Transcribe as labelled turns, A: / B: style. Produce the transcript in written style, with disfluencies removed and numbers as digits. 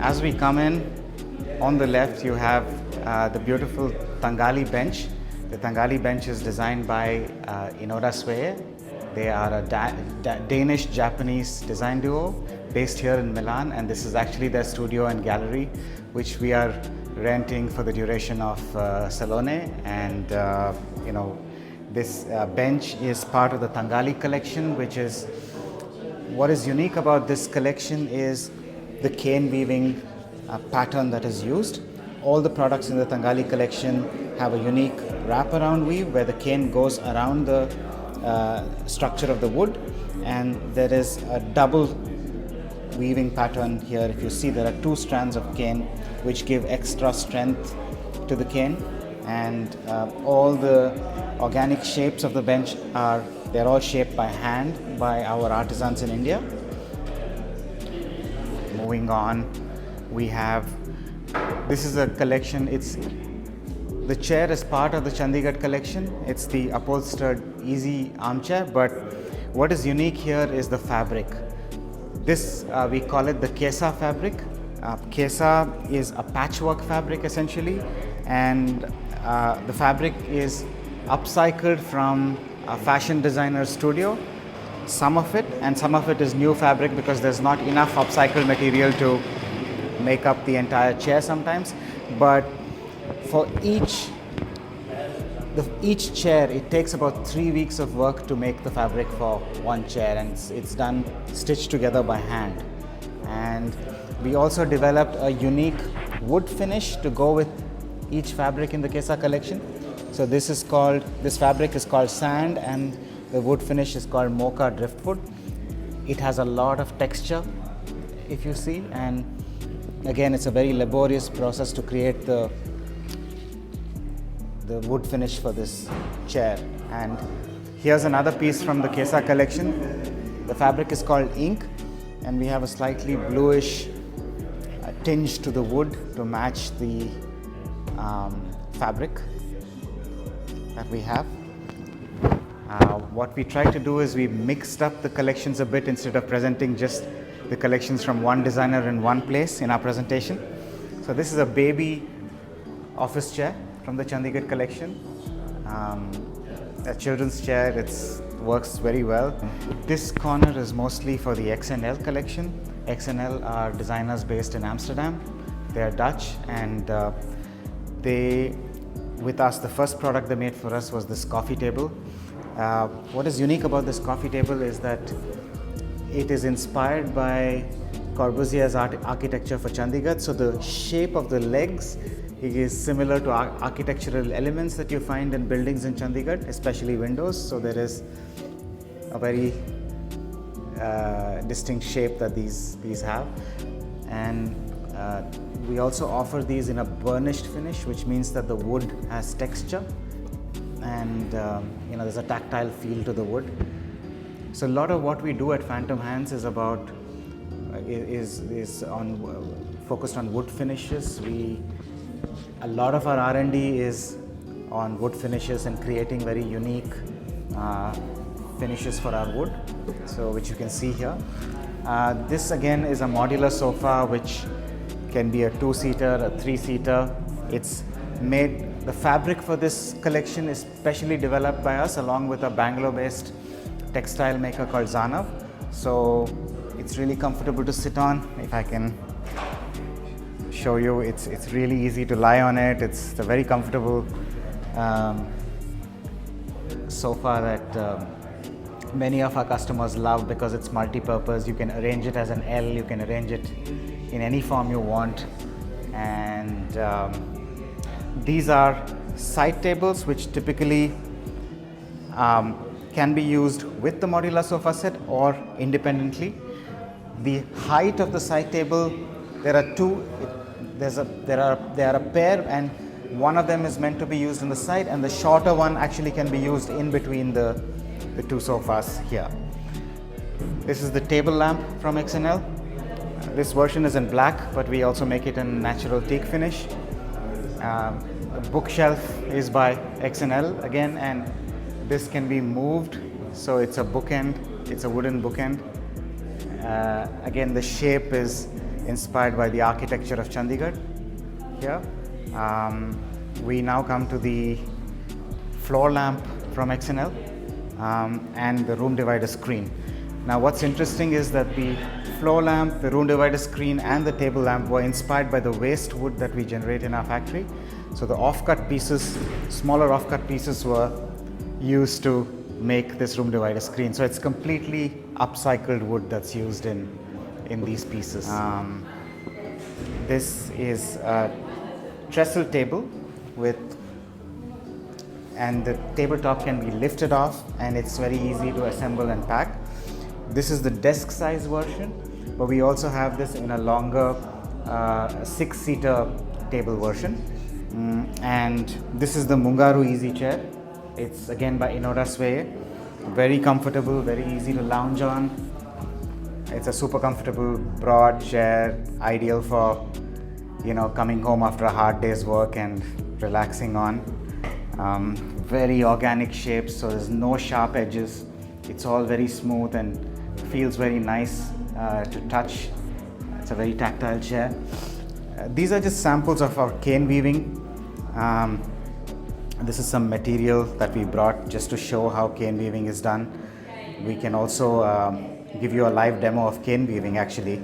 A: As we come in, on the left you have the beautiful Tangali bench. The Tangali bench is designed by Inoda Sweye. They are a Danish-Japanese design duo based here in Milan, and this is actually their studio and gallery, which we are renting for the duration of Salone. And this bench is part of the Tangali collection, which is what is unique about this collection is the cane weaving pattern that is used. All the products in the Tangali collection have a unique wraparound weave where the cane goes around the structure of the wood, and there is a double weaving pattern here. If you see, there are two strands of cane which give extra strength to the cane, and all the organic shapes of the bench they're all shaped by hand by our artisans in India. Moving on, we have, this is a collection, the chair is part of the Chandigarh collection. It's the upholstered easy armchair, but what is unique here is the fabric. This, we call it the Kesa fabric. Kesa is a patchwork fabric essentially, and the fabric is upcycled from a fashion designer's studio. Some of it is new fabric because there's not enough upcycled material to make up the entire chair sometimes. But for each chair, it takes about 3 weeks of work to make the fabric for one chair, and it's done stitched together by hand. And we also developed a unique wood finish to go with each fabric in the Kesa collection. So this fabric is called sand, and the wood finish is called mocha driftwood. It has a lot of texture, if you see, and again, it's a very laborious process to create the wood finish for this chair. And here's another piece from the Kesa collection. The fabric is called ink, and we have a slightly bluish tinge to the wood to match the fabric that we have. What we tried to do is we mixed up the collections a bit instead of presenting just the collections from one designer in one place in our presentation. So this is a baby office chair from the Chandigarh collection. A children's chair, it works very well. This corner is mostly for the XNL collection. XNL are designers based in Amsterdam. They are Dutch, and with us, the first product they made for us was this coffee table. What is unique about this coffee table is that it is inspired by Corbusier's architecture for Chandigarh. So the shape of the legs is similar to architectural elements that you find in buildings in Chandigarh, especially windows. So there is a very distinct shape that these have. And we also offer these in a burnished finish, which means that the wood has texture, and there's a tactile feel to the wood. So a lot of what we do at Phantom Hands is focused on wood finishes. A lot of our R&D is on wood finishes and creating very unique finishes for our wood, so which you can see here. This again is a modular sofa which can be a 2-seater, a 3-seater. It's made, the fabric for this collection is specially developed by us along with a Bangalore-based textile maker called Zanav. So it's really comfortable to sit on. If I can show you, it's really easy to lie on it. It's a very comfortable sofa that many of our customers love because it's multi-purpose. You can arrange it as an L, you can arrange it in any form you want. And these are side tables which typically can be used with the modular sofa set or independently. The height of the side table, there are two. They are a pair, and one of them is meant to be used on the side, and the shorter one actually can be used in between the two sofas here. This is the table lamp from XNL. This version is in black, but we also make it in natural teak finish. The bookshelf is by XNL again, and this can be moved, so it's a bookend. It's a wooden bookend. Again, the shape is inspired by the architecture of Chandigarh here. We now come to the floor lamp from XNL and the room divider screen. Now what's interesting is that the floor lamp, the room divider screen and the table lamp were inspired by the waste wood that we generate in our factory. So the off-cut pieces, smaller off-cut pieces were used to make this room divider screen. So it's completely upcycled wood that's used in these pieces. This is a trestle table and the tabletop can be lifted off and it's very easy to assemble and pack. This is the desk size version, but we also have this in a longer 6-seater table version. And this is the Mungaru Easy Chair. It's again by Inora Sway. Very comfortable, very easy to lounge on. It's a super comfortable, broad chair, ideal for coming home after a hard day's work and relaxing on. Very organic shapes, so there's no sharp edges. It's all very smooth and feels very nice to touch. It's a very tactile chair. These are just samples of our cane weaving. This is some material that we brought just to show how cane weaving is done. We can also give you a live demo of cane weaving actually.